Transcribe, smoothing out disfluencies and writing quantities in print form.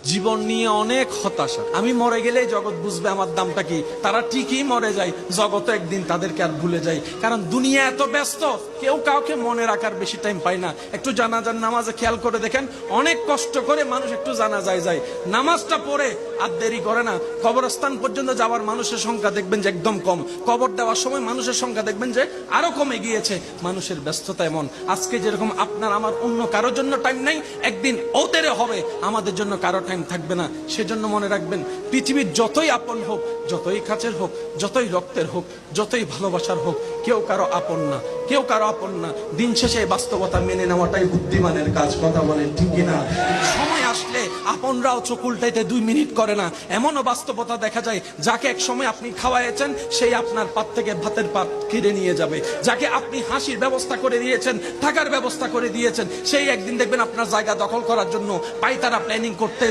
জীবন নিয়ে অনেক হতাশা। আমি মরে গেলেই জগৎ বুঝবে আমার দামটা কি। তারা ঠিকই মরে যায়, জগৎ একদিন তাদেরকে আর ভুলে যায়। কারণ দুনিয়া এত ব্যস্ত, কেউ কাউকে মনে রাখার বেশি টাইম পায় না। একটু জানাজার নামাজে খেয়াল করে দেখেন, অনেক কষ্ট করে মানুষ একটু জানাজায় যায়, নামাজটা পড়ে আর দেরি করে না। কবরস্থান পর্যন্ত যাওয়ার মানুষের সংখ্যা দেখবেন যে একদম কম। কবর দেওয়ার সময় মানুষের সংখ্যা দেখবেন যে আরো কমে গিয়েছে। মানুষের ব্যস্ততা এমন, আজকে যেরকম আপনার আমার অন্য কারোর জন্য টাইম নাই, একদিন ওতেরে হবে আমাদের জন্য কারো টাইম থাকবে না। সেজন্য মনে রাখবেন, পৃথিবীর যতই আপন হোক, যতই কাছের হোক, যতই রক্তের হোক, যতই ভালোবাসার হোক, কেউ কারো আপন না, কেউ কারো আপন না। দিন শেষে বাস্তবতা মেনে নেওয়াটাই বুদ্ধিমানের কাজ। কথা বলেন ঠিক কিনা? সময় আসলে আপনরাও চোখ উল্টাইতে 2 মিনিট করে না। এমনও বাস্তবতা দেখা যায়, যাকে এক সময় আপনি খাওয়াইছেন সেই আপনার পাত থেকে ভাতের পাত কেড়ে নিয়ে যাবে। যাকে আপনি হাসির ব্যবস্থা করে দিয়েছেন, থাকার ব্যবস্থা করে দিয়েছেন, সেই একদিন দেখবেন আপনার জায়গা দখল করার জন্য পায়তারা প্ল্যানিং করতে